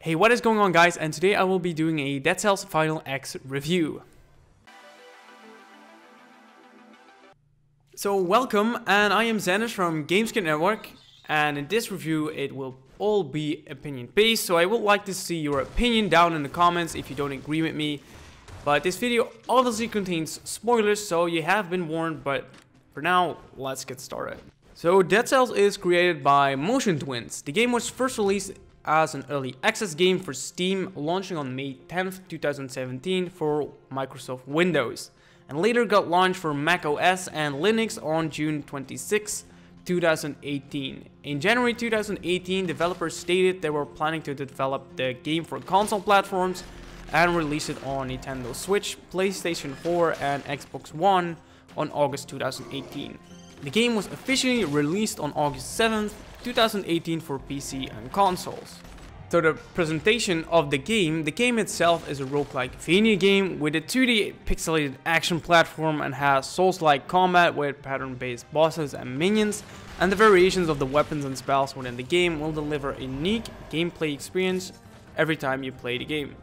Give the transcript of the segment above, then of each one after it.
Hey, what is going on, guys? And today I will be doing a Dead Cells Final X review. So welcome, and I am Xanis from Gameskit Network, and in this review it will all be opinion based, so I would like to see your opinion down in the comments if you don't agree with me. But this video obviously contains spoilers, so you have been warned, but for now, let's get started. So Dead Cells is created by Motion Twins. The game was first released as an early access game for Steam, launching on May 10th, 2017 for Microsoft Windows, and later got launched for Mac OS and Linux on June 26, 2018. In January 2018, developers stated they were planning to develop the game for console platforms and release it on Nintendo Switch, PlayStation 4 and Xbox One on August 2018. The game was officially released on August 7th, 2018 for PC and consoles. So the presentation of the game itself is a roguelike Vania game with a 2D pixelated action platform and has Souls-like combat with pattern-based bosses and minions, and the variations of the weapons and spells within the game will deliver a unique gameplay experience every time you play the game.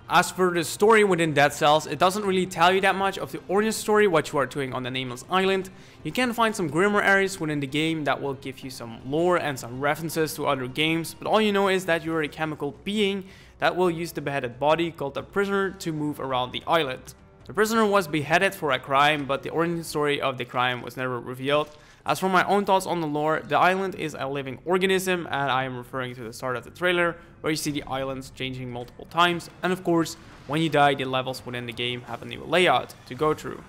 As for the story within Dead Cells, it doesn't really tell you that much of the origin story, what you are doing on the Nameless Island. You can find some grimoire areas within the game that will give you some lore and some references to other games, but all you know is that you're a chemical being that will use the beheaded body called a prisoner to move around the island. The prisoner was beheaded for a crime, but the origin story of the crime was never revealed. As for my own thoughts on the lore, the island is a living organism, and I am referring to the start of the trailer, where you see the islands changing multiple times, and of course, when you die, the levels within the game have a new layout to go through.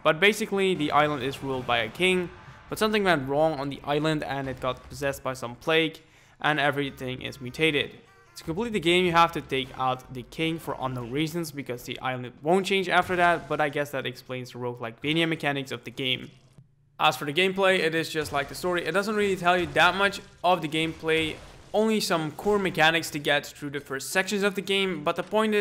But basically, the island is ruled by a king, but something went wrong on the island and it got possessed by some plague, and everything is mutated. To complete the game, you have to take out the king for unknown reasons, because the island won't change after that, but I guess that explains the roguelike Vania mechanics of the game. As for the gameplay, it is just like the story. It doesn't really tell you that much of the gameplay, only some core mechanics to get through the first sections of the game, but the point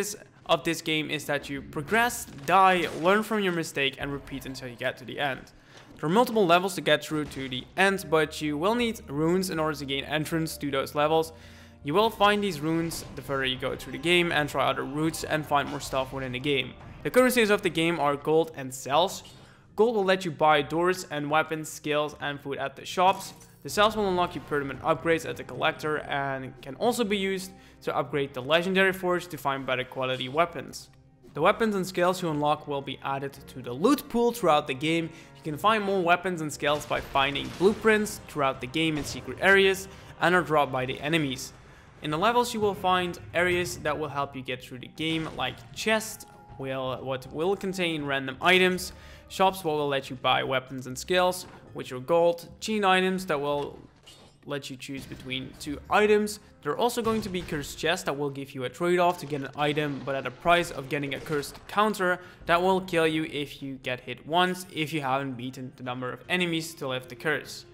of this game is that you progress, die, learn from your mistake, and repeat until you get to the end. There are multiple levels to get through to the end, but you will need runes in order to gain entrance to those levels. You will find these runes the further you go through the game and try other routes and find more stuff within the game. The currencies of the game are gold and cells. Gold will let you buy doors and weapons, skills, and food at the shops. The cells will unlock you permanent upgrades at the collector and can also be used to upgrade the legendary forge to find better quality weapons. The weapons and skills you unlock will be added to the loot pool throughout the game. You can find more weapons and skills by finding blueprints throughout the game in secret areas and are dropped by the enemies. In the levels you will find areas that will help you get through the game, like chests, what will contain random items, shops will let you buy weapons and skills, which are gold, chain items that will let you choose between two items. There are also going to be cursed chests that will give you a trade-off to get an item, but at a price of getting a cursed counter that will kill you if you get hit once, if you haven't beaten the number of enemies to lift the curse.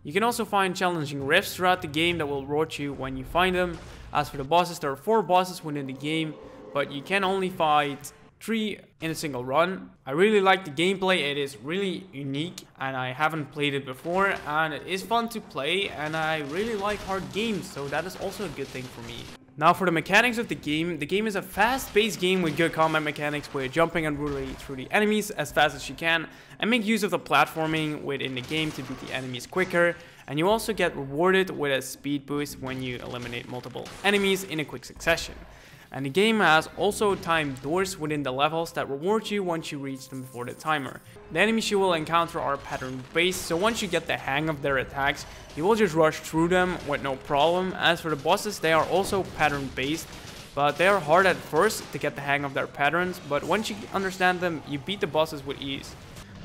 You can also find challenging rifts throughout the game that will reward you when you find them. As for the bosses, there are 4 bosses within the game, but you can only fight 3 in a single run. I really like the gameplay. It is really unique and I haven't played it before, and it is fun to play, and I really like hard games, so that is also a good thing for me. Now for the mechanics of the game is a fast-paced game with good combat mechanics where you're jumping and rolling through the enemies as fast as you can and make use of the platforming within the game to beat the enemies quicker, and you also get rewarded with a speed boost when you eliminate multiple enemies in a quick succession. And the game has also timed doors within the levels that reward you once you reach them before the timer. The enemies you will encounter are pattern based, so once you get the hang of their attacks, you will just rush through them with no problem. As for the bosses, they are also pattern based, but they are hard at first to get the hang of their patterns, but once you understand them, you beat the bosses with ease.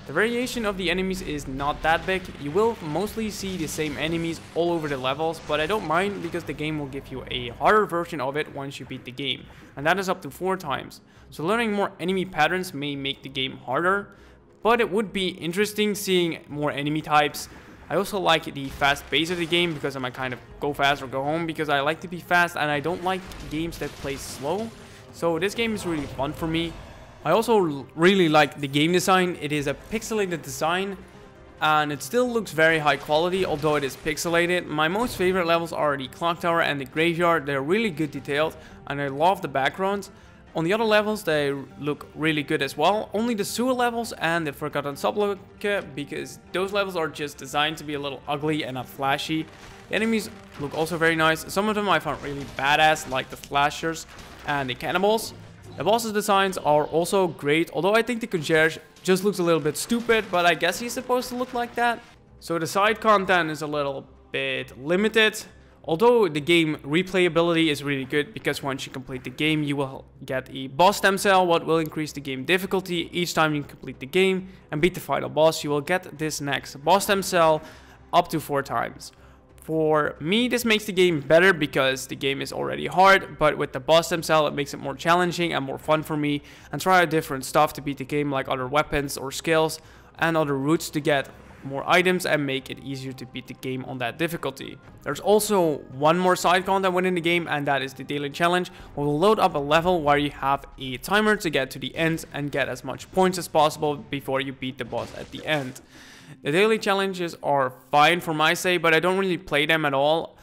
The variation of the enemies is not that big. You will mostly see the same enemies all over the levels, but I don't mind because the game will give you a harder version of it once you beat the game, and that is up to 4 times. So learning more enemy patterns may make the game harder, but it would be interesting seeing more enemy types. I also like the fast pace of the game because I might kind of go fast or go home, because I like to be fast and I don't like games that play slow. So this game is really fun for me. I also really like the game design. It is a pixelated design and it still looks very high quality, although it is pixelated. My most favorite levels are the clock tower and the graveyard. They're really good detailed, and I love the backgrounds. On the other levels, they look really good as well. Only the sewer levels and the Forgotten Sublocke, because those levels are just designed to be a little ugly and not flashy. The enemies look also very nice. Some of them I found really badass, like the flashers and the cannibals. The boss's designs are also great, although I think the concierge just looks a little bit stupid, but I guess he's supposed to look like that. So the side content is a little bit limited. Although the game replayability is really good, because once you complete the game you will get a boss stem cell, what will increase the game difficulty. Each time you complete the game and beat the final boss, you will get this next boss stem cell up to 4 times. For me, this makes the game better because the game is already hard, but with the boss stem cell it makes it more challenging and more fun for me, and try out different stuff to beat the game, like other weapons or skills and other routes to get more items and make it easier to beat the game on that difficulty. There's also one more side content within the game, and that is the daily challenge, where we'll load up a level where you have a timer to get to the end and get as much points as possible before you beat the boss at the end. The daily challenges are fine for my say, but I don't really play them at all.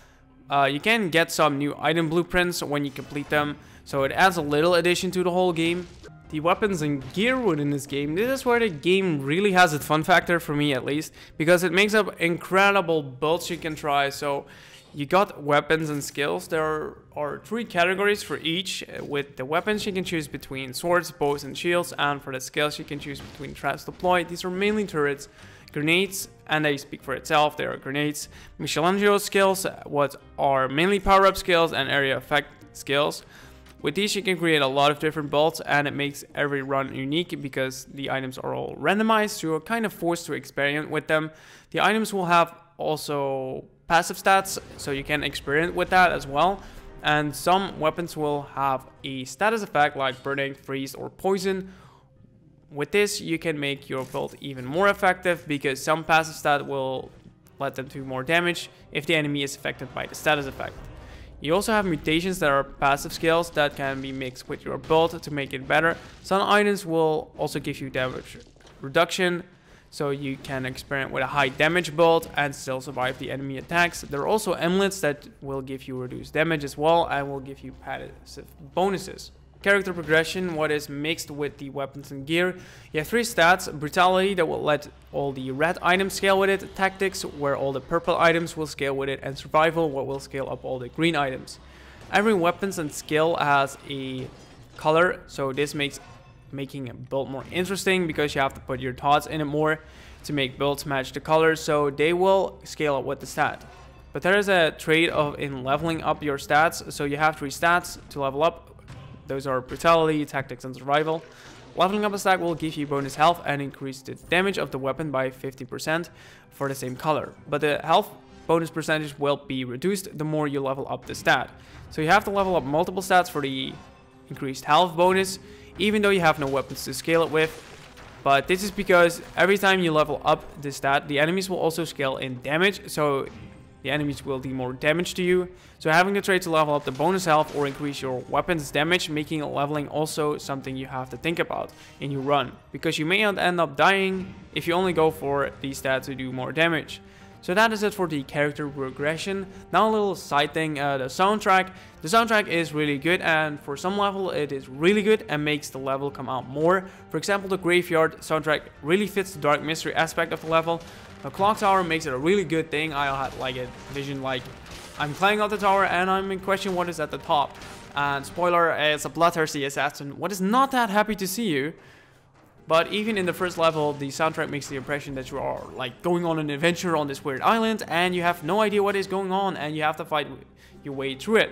You can get some new item blueprints when you complete them, so it adds a little addition to the whole game. The weapons and gear within this game, this is where the game really has its fun factor, for me at least, because it makes up incredible builds you can try. So you got weapons and skills. There are 3 categories for each. With the weapons you can choose between swords, bows and shields, and for the skills you can choose between traps deployed. These are mainly turrets, grenades, and they speak for itself. They are grenades. Michelangelo skills, what are mainly power-up skills and area effect skills. With these you can create a lot of different builds, and it makes every run unique because the items are all randomized, so you're kind of forced to experiment with them. The items will have also passive stats, so you can experiment with that as well. And some weapons will have a status effect like burning, freeze or poison. With this you can make your build even more effective, because some passive stat will let them do more damage if the enemy is affected by the status effect. You also have mutations that are passive skills that can be mixed with your build to make it better. Some items will also give you damage reduction, so you can experiment with a high damage build and still survive the enemy attacks. There are also amulets that will give you reduced damage as well and will give you passive bonuses. Character progression, what is mixed with the weapons and gear. You have 3 stats: brutality, that will let all the red items scale with it; tactics, where all the purple items will scale with it; and survival, what will scale up all the green items. Every weapons and skill has a color, so this makes making a build more interesting, because you have to put your thoughts in it more to make builds match the colors, so they will scale up with the stat. But there is a trade-off in leveling up your stats, so you have 3 stats to level up. Those are brutality, tactics and survival. Leveling up a stack will give you bonus health and increase the damage of the weapon by 50% for the same color. But the health bonus percentage will be reduced the more you level up the stat. So you have to level up multiple stats for the increased health bonus, even though you have no weapons to scale it with. But this is because every time you level up the stat, the enemies will also scale in damage, so the enemies will do more damage to you. So having the trade to level up the bonus health or increase your weapons damage, making leveling also something you have to think about in your run, because you may not end up dying if you only go for these stats to do more damage. So that is it for the character progression. Now a little side thing, the soundtrack. The soundtrack is really good, and for some level it is really good and makes the level come out more. For example, the graveyard soundtrack really fits the dark mystery aspect of the level. The clock tower makes it a really good thing. I had like a vision like I'm climbing up the tower and I'm in question what is at the top. And spoiler, it's a bloodthirsty assassin, what is not that happy to see you. But even in the first level, the soundtrack makes the impression that you are like going on an adventure on this weird island and you have no idea what is going on and you have to fight your way through it.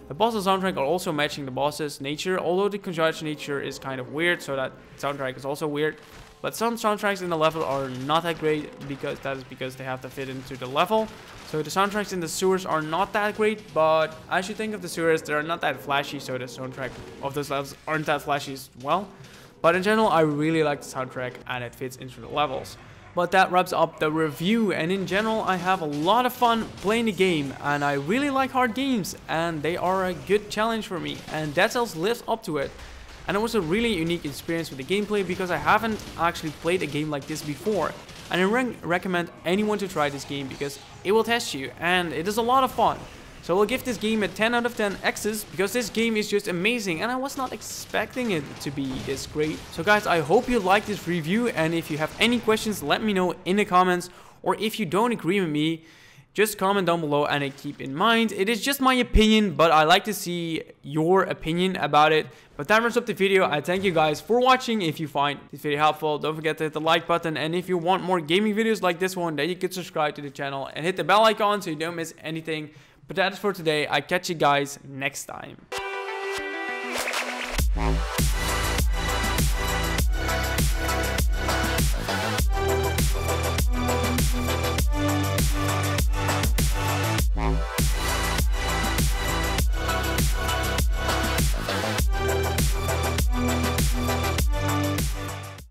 The boss's soundtrack are also matching the boss's nature, although the concierge nature is kind of weird, so that soundtrack is also weird. But some soundtracks in the level are not that great, because that is because they have to fit into the level. So the soundtracks in the sewers are not that great, but as you think of the sewers, they're not that flashy, so the soundtrack of those levels aren't that flashy as well. But in general, I really like the soundtrack and it fits into the levels. But that wraps up the review, and in general I have a lot of fun playing the game, and I really like hard games and they are a good challenge for me, and Dead Cells lives up to it. And it was a really unique experience with the gameplay, because I haven't actually played a game like this before. and I recommend anyone to try this game because it will test you and it is a lot of fun. So I will give this game a 10 out of 10 X's because this game is just amazing and I was not expecting it to be this great. So guys, I hope you liked this review, and if you have any questions, let me know in the comments, or if you don't agree with me, just comment down below. And keep in mind, it is just my opinion, but I like to see your opinion about it. But that wraps up the video. I thank you guys for watching. If you find this video helpful, don't forget to hit the like button. And if you want more gaming videos like this one, then you can subscribe to the channel and hit the bell icon so you don't miss anything. But that is for today. I catch you guys next time.